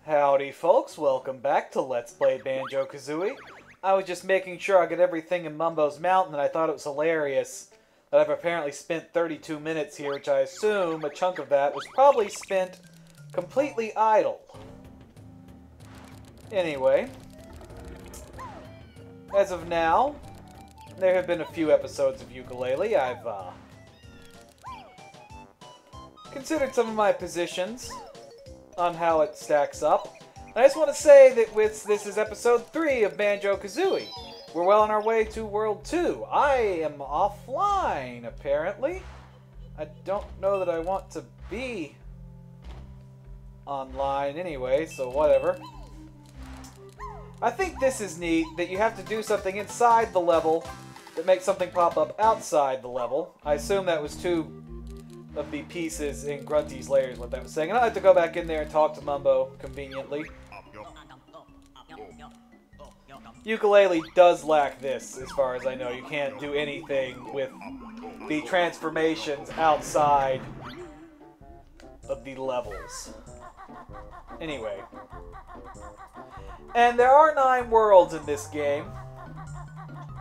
Howdy folks, welcome back to Let's Play Banjo Kazooie. I was just making sure I got everything in Mumbo's Mountain and I thought it was hilarious that I've apparently spent 32 minutes here, which I assume a chunk of that was probably spent completely idle. Anyway, as of now, there have been a few episodes of Yooka Laylee. I've considered some of my positions on how it stacks up. And I just want to say that this is episode 3 of Banjo Kazooie. We're well on our way to World 2. I am offline, apparently. I don't know that I want to be online anyway, so whatever. I think this is neat, that you have to do something inside the level that makes something pop up outside the level. I assume that was two of the pieces in Grunty's lair is what that was saying. And I have to go back in there and talk to Mumbo, conveniently. Yooka Laylee does lack this, as far as I know. You can't do anything with the transformations outside of the levels. Anyway. And there are 9 worlds in this game,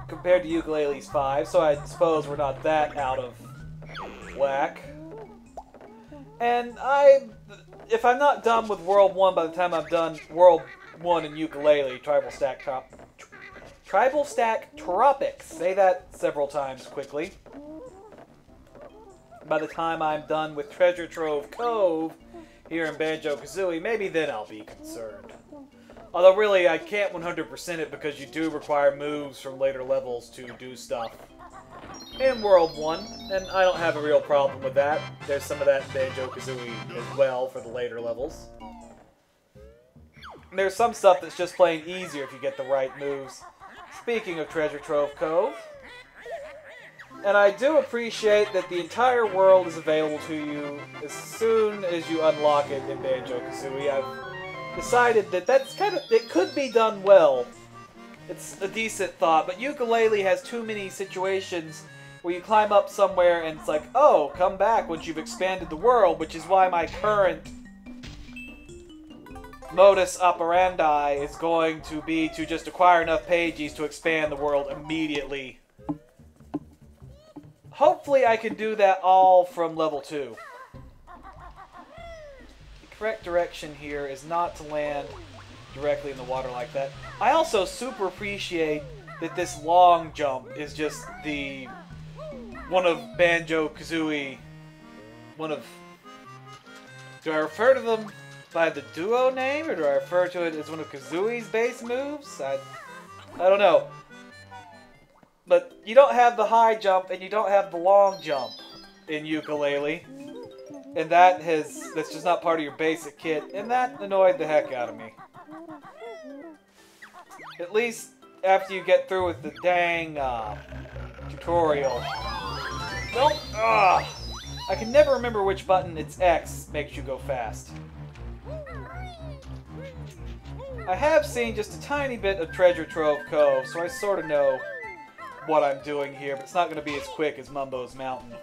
compared to Yooka Laylee's 5, so I suppose we're not that out of whack. And if I'm not done with World 1 by the time I'm done World 1 in Yooka Laylee, Tribalstack Tropics, say that several times quickly. By the time I'm done with Treasure Trove Cove here in Banjo Kazooie, maybe then I'll be concerned. Although really, I can't 100% it because you do require moves from later levels to do stuff in World 1, and I don't have a real problem with that. There's some of that in Banjo Kazooie as well for the later levels. And there's some stuff that's just plain easier if you get the right moves. Speaking of Treasure Trove Cove, and I do appreciate that the entire world is available to you as soon as you unlock it in Banjo Kazooie. I've decided that it could be done well. It's a decent thought, but Yooka Laylee has too many situations where you climb up somewhere and it's like, oh, come back once you've expanded the world, which is why my current modus operandi is going to be to just acquire enough pages to expand the world immediately. Hopefully I can do that all from level 2. The correct direction here is not to land directly in the water like that. I also super appreciate that this long jump is just one of Banjo Kazooie, do I refer to them by the duo name, or do I refer to it as one of Kazooie's base moves? I don't know. But you don't have the high jump and you don't have the long jump in Yooka Laylee. And that's just not part of your basic kit, and that annoyed the heck out of me. At least after you get through with the dang tutorial. Don't. I can never remember which button, it's X, makes you go fast. I have seen just a tiny bit of Treasure Trove Cove, so I sort of know what I'm doing here, but it's not going to be as quick as Mumbo's Mountain.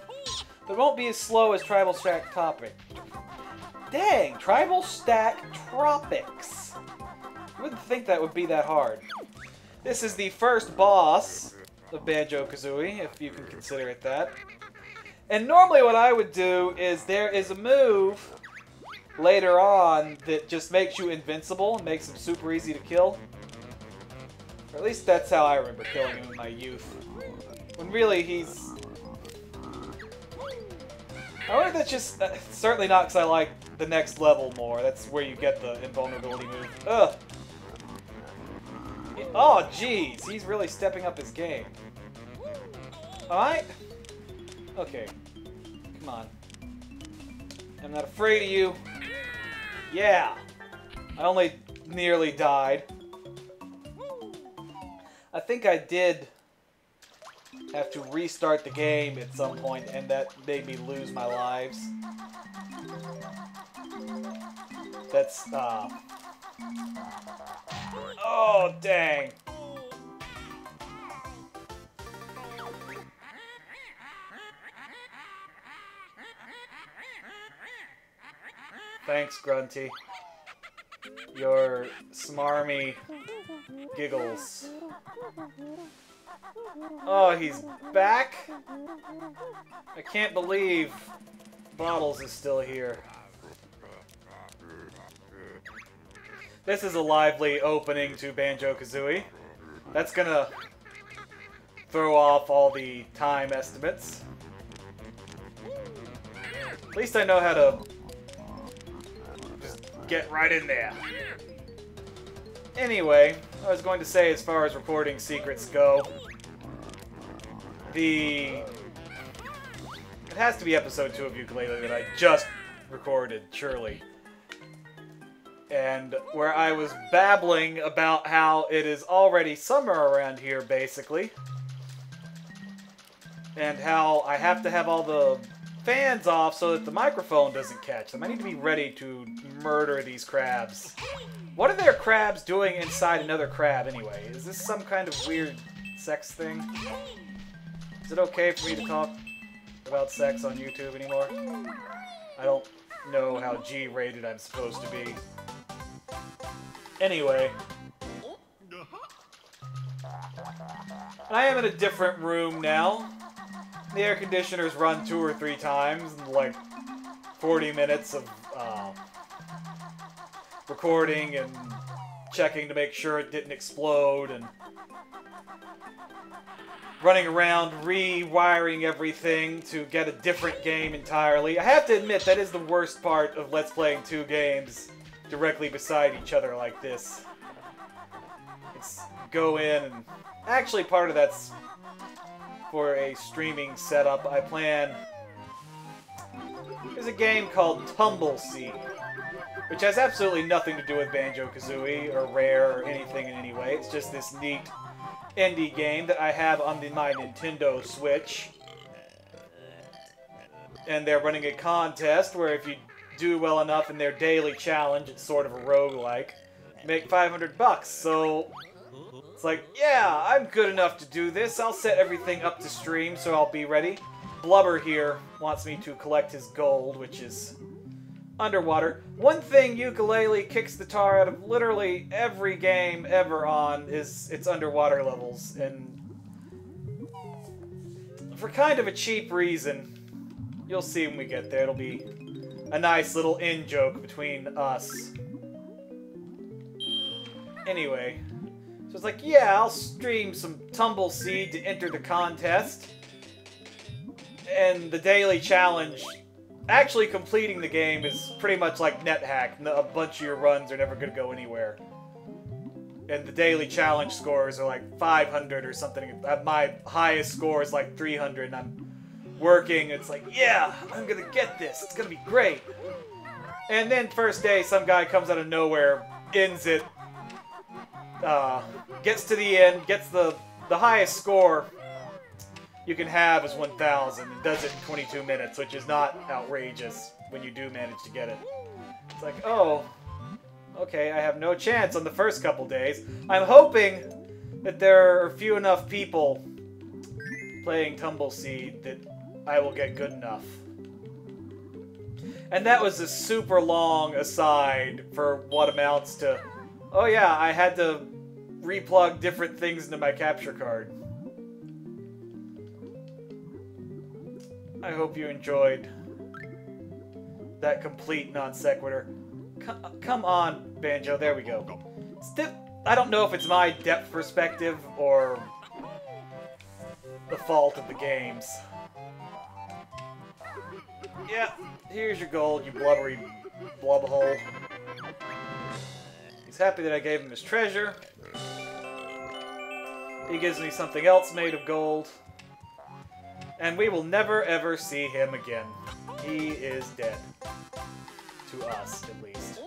But it won't be as slow as Tribalstack Tropics. Dang, Tribalstack Tropics. I wouldn't think that would be that hard. This is the first boss of Banjo Kazooie, if you can consider it that. And normally what I would do is there is a move later on that just makes you invincible and makes him super easy to kill. Or at least that's how I remember killing him in my youth. When really he's... I wonder if that's just... certainly not because I like the next level more. That's where you get the invulnerability move. Ugh! Oh, jeez! He's really stepping up his game. Alright? Okay. Come on. I'm not afraid of you. Yeah! I only nearly died. I think I did have to restart the game at some point, and that made me lose my lives. That's, oh, dang. Thanks, Grunty. your smarmy giggles. Oh, he's back? I can't believe Bottles is still here. This is a lively opening to Banjo Kazooie. That's gonna throw off all the time estimates. At least I know how to just get right in there. Anyway, I was going to say, as far as recording secrets go, it has to be episode 2 of Yooka Laylee that I just recorded, surely. And where I was babbling about how it is already summer around here, basically. And how I have to have all the fans off so that the microphone doesn't catch them. I need to be ready to murder these crabs. What are their crabs doing inside another crab, anyway? Is this some kind of weird sex thing? Is it okay for me to talk about sex on YouTube anymore? I don't know how G-rated I'm supposed to be. Anyway. I am in a different room now. The air conditioner's run 2 or 3 times in like 40 minutes of recording and checking to make sure it didn't explode and running around rewiring everything to get a different game entirely. I have to admit, that is the worst part of Let's Playing 2 games directly beside each other like this. It's go in and... Actually, part of that's for a streaming setup. I plan... There's a game called Tumbleseed, which has absolutely nothing to do with Banjo Kazooie or Rare or anything in any way. It's just this neat indie game that I have on my Nintendo Switch. And they're running a contest where if you do well enough in their daily challenge, it's sort of a roguelike, make $500. So it's like, yeah, I'm good enough to do this. I'll set everything up to stream so I'll be ready. Blubber here wants me to collect his gold, which is underwater. One thing Yooka Laylee kicks the tar out of literally every game ever on is its underwater levels, and for kind of a cheap reason. You'll see when we get there. It'll be a nice little in-joke between us. Anyway, so it's like, yeah, I'll stream some Tumbleseed to enter the contest. And the daily challenge, actually completing the game is pretty much like NetHack. A bunch of your runs are never going to go anywhere. And the daily challenge scores are like 500 or something. My highest score is like 300, and I'm working. It's like, yeah, I'm going to get this. It's going to be great. And then first day, some guy comes out of nowhere, ends it, gets to the end, gets the highest score you can have is 1,000, and does it in 22 minutes, which is not outrageous when you do manage to get it. It's like, oh, okay, I have no chance on the first couple days. I'm hoping that there are few enough people playing Tumbleseed that I will get good enough. And that was a super long aside for what amounts to, oh yeah, I had to replug different things into my capture card. I hope you enjoyed that complete non sequitur. Come on, Banjo, there we go. I don't know if it's my depth perspective or the fault of the games. Yeah, here's your gold, you blubbery blubhole. He's happy that I gave him his treasure. He gives me something else made of gold. And we will never ever see him again. He is dead. To us, at least.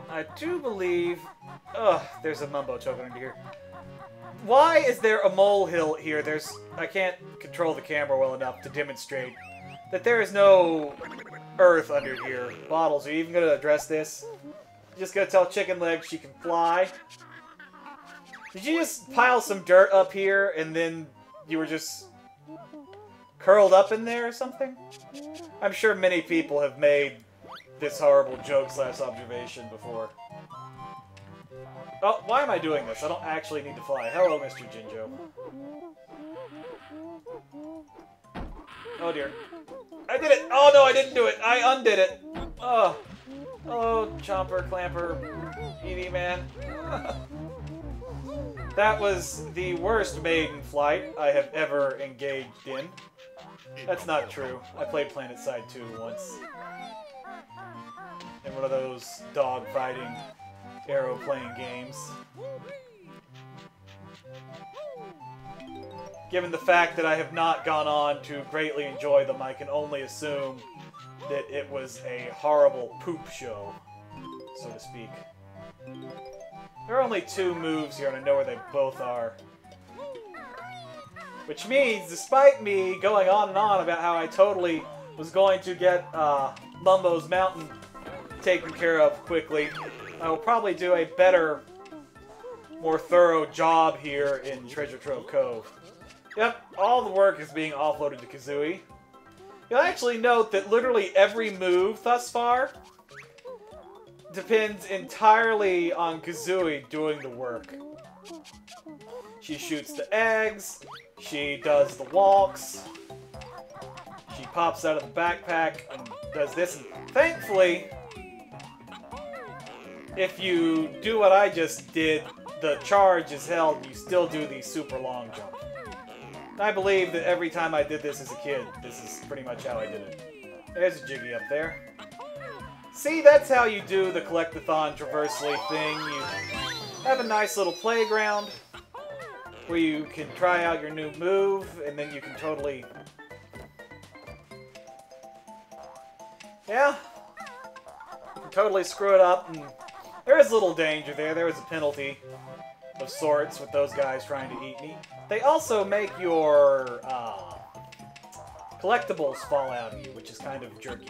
I do believe... Ugh, there's a mumbo token under here. Why is there a molehill here? I can't control the camera well enough to demonstrate that there is no earth under here. Bottles, are you even going to address this? You just going to tell Chicken Leg she can fly? Did you just pile some dirt up here and then you were just curled up in there or something? I'm sure many people have made this horrible joke/observation before. Oh, why am I doing this? I don't actually need to fly. Hello, Mr. Jinjo. Oh dear. I did it! Oh no, I didn't do it! I undid it! Oh. Hello, Chomper, Clamper, Edie Man. That was the worst maiden flight I have ever engaged in. That's not true. I played PlanetSide 2 once. In one of those dog-fighting aeroplane games. Given the fact that I have not gone on to greatly enjoy them, I can only assume that it was a horrible poop show, so to speak. There are only 2 moves here, and I know where they both are. Which means, despite me going on and on about how I totally was going to get Mumbo's Mountain taken care of quickly, I will probably do a better, more thorough job here in Treasure Trove Cove. Yep, all the work is being offloaded to Kazooie. You'll actually note that literally every move thus far depends entirely on Kazooie doing the work. She shoots the eggs, she does the walks, she pops out of the backpack and does this, and thankfully, if you do what I just did, the charge is held and you still do the super long jump. I believe that every time I did this as a kid, this is pretty much how I did it. There's a Jiggy up there. See, that's how you do the Collectathon Traversely thing. You have a nice little playground where you can try out your new move, and then you can totally... Yeah. You can totally screw it up, and there is a little danger there. There is a penalty of sorts with those guys trying to eat me. They also make your collectibles fall out of you, which is kind of jerky.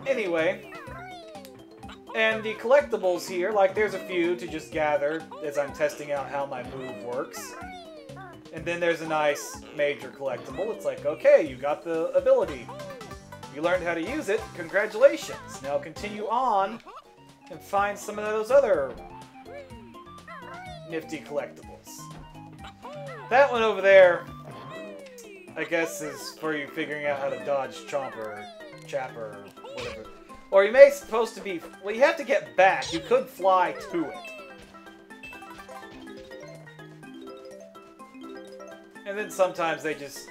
Anyway, and the collectibles here, like there's a few to just gather as I'm testing out how my move works. And then there's a nice major collectible. It's like, okay, you got the ability. You learned how to use it. Congratulations. Now continue on and find some of those other nifty collectibles. That one over there, I guess, is for you figuring out how to dodge Chomper, or Chapper, or whatever. Or you may supposed to be... Well, you have to get back. You could fly to it. And then sometimes they just...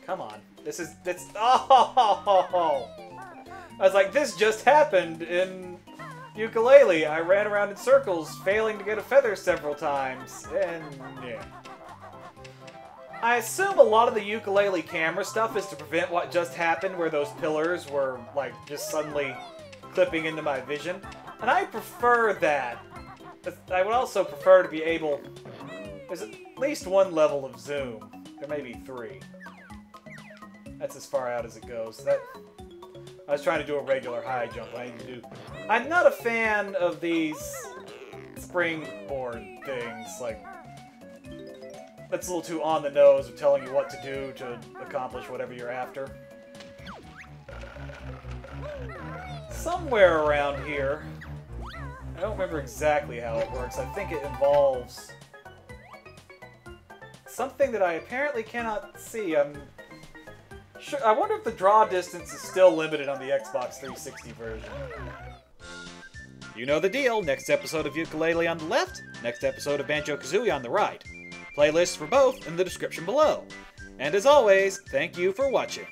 Come on. This is... Oh! I was like, this just happened in Yooka Laylee. I ran around in circles, failing to get a feather several times. And, yeah. I assume a lot of the Yooka Laylee camera stuff is to prevent what just happened, where those pillars were, like, just suddenly clipping into my vision. And I prefer that. I would also prefer to be able... There's at least one level of zoom. There may be 3. That's as far out as it goes. I was trying to do a regular high jump. I'm not a fan of these springboard things, like... That's a little too on the nose of telling you what to do to accomplish whatever you're after. Somewhere around here, I don't remember exactly how it works. I think it involves something that I apparently cannot see. I'm sure. I wonder if the draw distance is still limited on the Xbox 360 version. You know the deal. Next episode of Yooka Laylee on the left, next episode of Banjo Kazooie on the right. Playlists for both in the description below. And as always, thank you for watching.